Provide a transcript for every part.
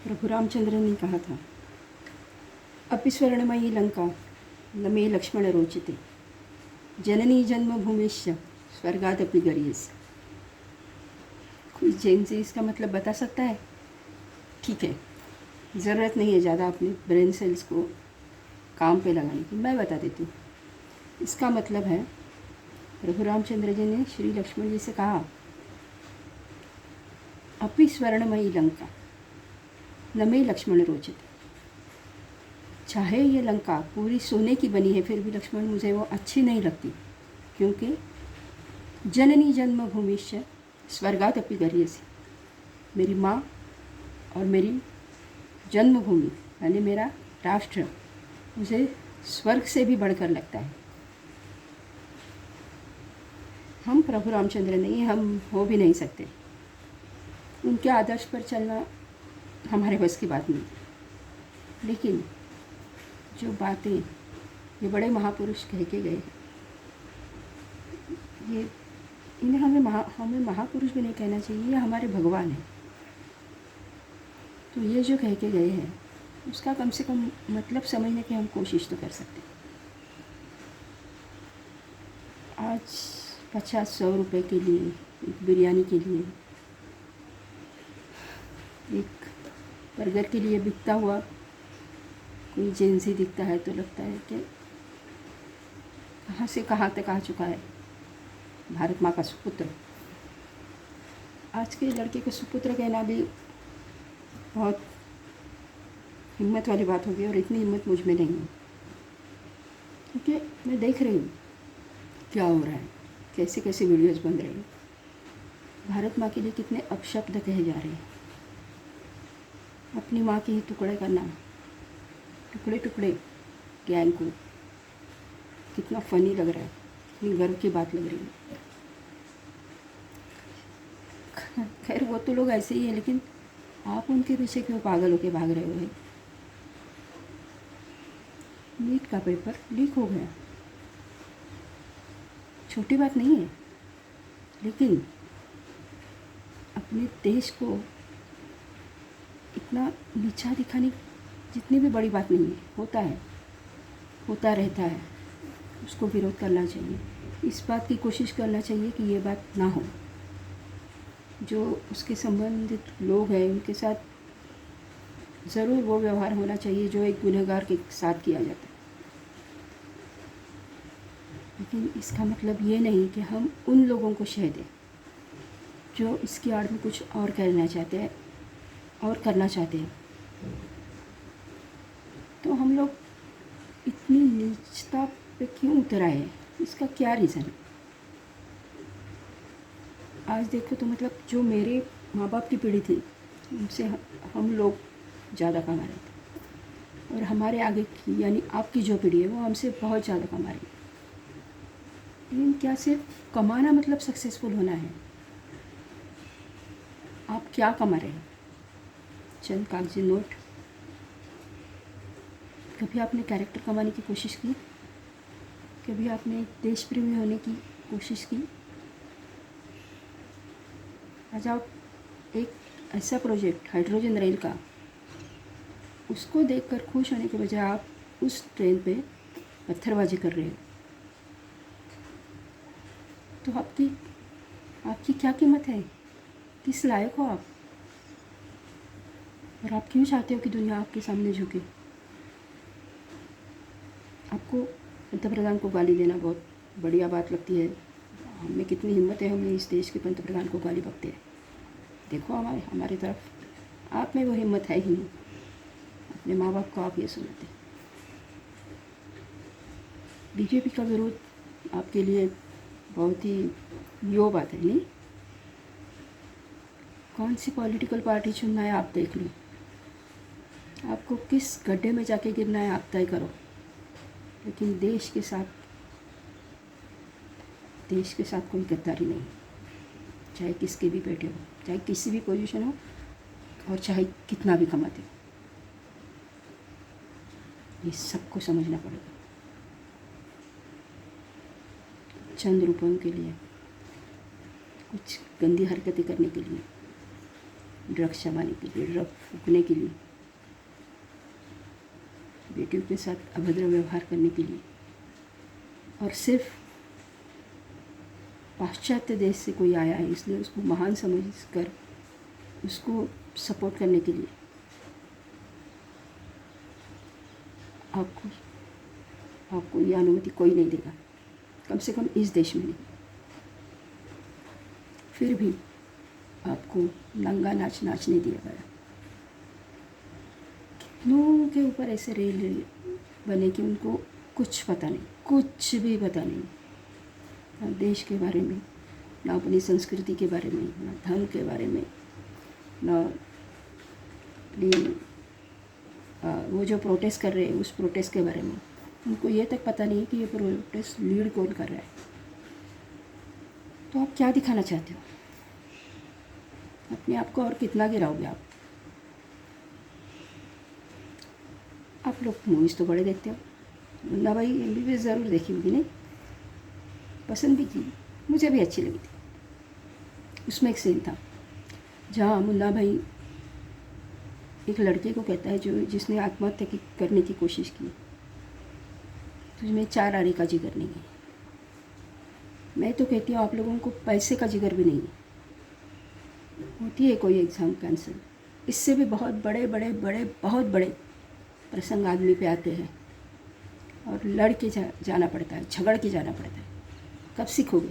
प्रभु रामचंद्र ने कहा था, अपि स्वर्णमयी लंका न मे लक्ष्मण रोचते, जननी जन्मभूमिश्च स्वर्गादपि गरीयसी। कोई जैन से इसका मतलब बता सकता है? ठीक है, ज़रूरत नहीं है ज़्यादा अपने ब्रेन सेल्स को काम पे लगाने की, मैं बता देती हूँ। इसका मतलब है, प्रभु रामचंद्र जी ने श्री लक्ष्मण जी से कहा, अपि स्वर्णमयी लंका न मे लक्ष्मण रोचते। चाहे ये लंका पूरी सोने की बनी है, फिर भी लक्ष्मण मुझे वो अच्छी नहीं लगती, क्योंकि जननी जन्मभूमिश्च स्वर्गादपि गरीयसी। मेरी माँ और मेरी जन्मभूमि यानी मेरा राष्ट्र मुझे स्वर्ग से भी बढ़कर लगता है। हम प्रभु रामचंद्र नहीं, हम हो भी नहीं सकते। उनके आदर्श पर चलना हमारे बस की बात नहीं। लेकिन जो बातें ये बड़े महापुरुष कह के गए, ये इन्हें हमें महापुरुष भी नहीं कहना चाहिए, ये हमारे भगवान हैं। तो ये जो कह के गए हैं, उसका कम से कम मतलब समझने की हम कोशिश तो कर सकते हैं। आज 50-100 रुपये के लिए एक बिरयानी के लिए, एक बर्गर के लिए बिकता हुआ कोई जेंसी दिखता है तो लगता है कि कहाँ से कहाँ तक आ चुका है भारत माँ का सुपुत्र। आज के लड़के को सुपुत्र कहना भी बहुत हिम्मत वाली बात होगी, और इतनी हिम्मत मुझ में नहीं है, क्योंकि मैं देख रही हूँ क्या हो रहा है, कैसे कैसे वीडियोस बन रहे हैं। भारत माँ के लिए कितने अपशब्द कहे जा रहे हैं। अपनी माँ की ही टुकड़े करना, टुकड़े टुकड़े गैंग को, कितना फ़नी लग रहा है, कितनी गर्व की बात लग रही है। खैर वो तो लोग ऐसे ही हैं, लेकिन आप उनके पीछे क्यों पागल होके भाग रहे हो? नीट का पेपर लीक हो गया, छोटी बात नहीं है, लेकिन अपने देश को इतना नीचा दिखाने जितनी भी बड़ी बात नहीं है। होता रहता है, उसको विरोध करना चाहिए। इस बात की कोशिश करना चाहिए कि ये बात ना हो। जो उसके संबंधित लोग हैं उनके साथ ज़रूर वो व्यवहार होना चाहिए जो एक गुनहगार के साथ किया जाता है। लेकिन इसका मतलब ये नहीं कि हम उन लोगों को शह दें जो इसकी आड़ में कुछ और कहना चाहते हैं और करना चाहते हैं। तो हम लोग इतनी नीचता पे क्यों उतर आए हैं? इसका क्या रीज़न है? आज देखो तो मतलब जो मेरे माँ बाप की पीढ़ी थी, उनसे हम लोग ज़्यादा कमा रहे थे, और हमारे आगे की यानी आपकी जो पीढ़ी है वो हमसे बहुत ज़्यादा कमा रही है। लेकिन क्या सिर्फ कमाना मतलब सक्सेसफुल होना है? आप क्या कमा रहे हैं? चंद कागजी नोट? कभी आपने कैरेक्टर कमाने की कोशिश की? कभी आपने देश प्रेमी होने की कोशिश की? आज आप एक ऐसा प्रोजेक्ट हाइड्रोजन रेल का, उसको देखकर खुश होने के बजाय आप उस ट्रेन पे पत्थरबाजी कर रहे हो। तो आपकी क्या कीमत है? किस लायक हो आप? और आप क्यों चाहते हो कि दुनिया आपके सामने झुके? आपको पंतप्रधान को गाली देना बहुत बढ़िया बात लगती है। हमें कितनी हिम्मत है, हमने इस देश के पंतप्रधान को गाली बकते हैं। देखो हमारी तरफ आप में वो हिम्मत है ही नहीं। अपने माँ बाप को आप ये सुनाते। बीजेपी का विरोध आपके लिए बहुत ही यो बात है, नहीं? कौन सी पॉलिटिकल पार्टी चुनना है आप देख लो। आपको किस गड्ढे में जाके गिरना है आप तय करो। लेकिन देश के साथ कोई गद्दारी नहीं, चाहे किसके भी बेटे हो, चाहे किसी भी पोजीशन हो, और चाहे कितना भी कमाते हो। ये सबको समझना पड़ेगा। चंद रुपयों के लिए, कुछ गंदी हरकतें करने के लिए ड्रग्स जमाने के लिए, ड्रग फूकने के लिए, बेटियों के साथ अभद्र व्यवहार करने के लिए, और सिर्फ पाश्चात्य देश से कोई आया है इसलिए उसको महान समझकर उसको सपोर्ट करने के लिए आपको ये अनुमति कोई नहीं देगा, कम से कम इस देश में नहीं। फिर भी आपको नंगा नाच नाचने दिया गया। कितनों के ऊपर ऐसे रेल बने कि उनको कुछ पता नहीं, कुछ भी पता नहीं, ना देश के बारे में, ना अपनी संस्कृति के बारे में, ना धर्म के बारे में, ना अपनी वो जो प्रोटेस्ट कर रहे हैं उस प्रोटेस्ट के बारे में। उनको ये तक पता नहीं है कि ये प्रोटेस्ट लीड कौन कर रहा है। तो आप क्या दिखाना चाहते हो? अपने आप को और कितना गिराओगे आप? आप लोग मूवीज़ तो बड़े देखते हो। मुन्ना भाई MBBS ज़रूर देखी होगी, नहीं? पसंद भी की, मुझे भी अच्छी लगी थी। उसमें एक सीन था जहाँ मुन्ना भाई एक लड़के को कहता है जिसने आत्महत्या करने की कोशिश की, तुझमें 4 आने का जिगर नहीं है। मैं तो कहती हूँ आप लोगों को पैसे का जिगर भी नहीं है। होती है कोई एग्ज़ाम कैंसिल, इससे भी बहुत बड़े बहुत बड़े प्रसंग आदमी पे आते हैं और लड़ के जाना पड़ता है, झगड़ के जाना पड़ता है। कब सीखोगे?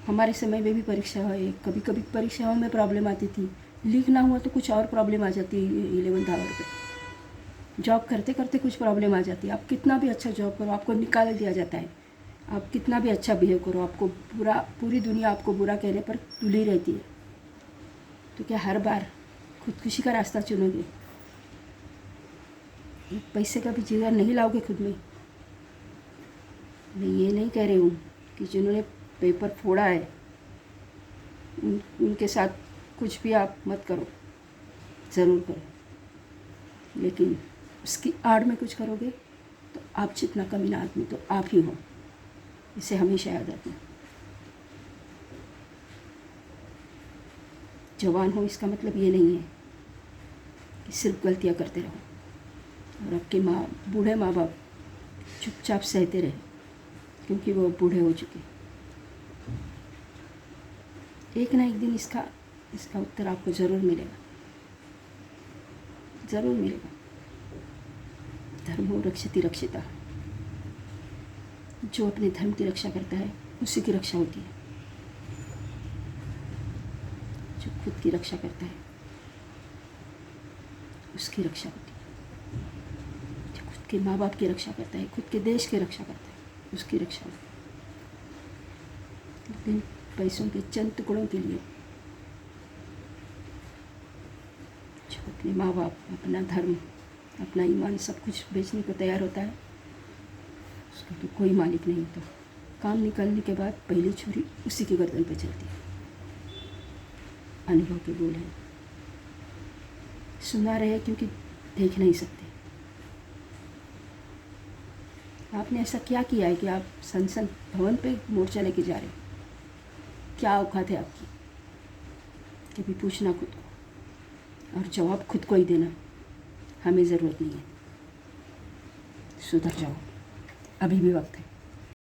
हमारे समय में भी परीक्षा है, कभी कभी परीक्षाओं में प्रॉब्लम आती थी, लीक ना हुआ तो कुछ और प्रॉब्लम आ जाती है 11th आवर पे। जॉब करते करते कुछ प्रॉब्लम आ जाती है। आप कितना भी अच्छा जॉब करो आपको निकाल दिया जाता है। आप कितना भी अच्छा बिहेव करो आपको पूरी दुनिया आपको बुरा कहने पर तुली रहती है। तो क्या हर बार खुदकुशी का रास्ता चुनोगे? पैसे का भी जिगर नहीं लाओगे खुद में? मैं ये नहीं कह रही हूँ कि जिन्होंने पेपर फोड़ा है उनके साथ कुछ भी आप मत करो, ज़रूर करो, लेकिन उसकी आड़ में कुछ करोगे तो आप जितना कमीना आदमी तो आप ही हो। इसे हमेशा याद रखना। जवान हो इसका मतलब ये नहीं है कि सिर्फ गलतियाँ करते रहो और आपके बूढ़े माँ बाप चुपचाप सहते रहे क्योंकि वो बूढ़े हो चुके। एक ना एक दिन इसका उत्तर आपको ज़रूर मिलेगा, ज़रूर मिलेगा। धर्मो रक्षति रक्षिता। जो अपने धर्म की रक्षा करता है उसी की रक्षा होती है। जो खुद की रक्षा करता है उसकी रक्षा होती है। जो खुद के माँ बाप की रक्षा करता है, खुद के देश की रक्षा करता है, उसकी रक्षा होती है। लेकिन पैसों के चंद टुकड़ों के लिए जो अपने माँ बाप, अपना धर्म, अपना ईमान सब कुछ बेचने को तैयार होता है उसका तो कोई मालिक नहीं होता। काम निकलने के बाद पहली छुरी उसी की गर्दन पर चलती है। अनुभव के बोल हैं, सुना रहे क्योंकि देख नहीं सकते। आपने ऐसा क्या किया है कि आप संसद भवन पे मोर्चा लेके जा रहे हो? क्या औकात है आपकी? कभी पूछना खुद को और जवाब खुद को ही देना। हमें ज़रूरत नहीं है। सुधर जाओ, अभी भी वक्त है।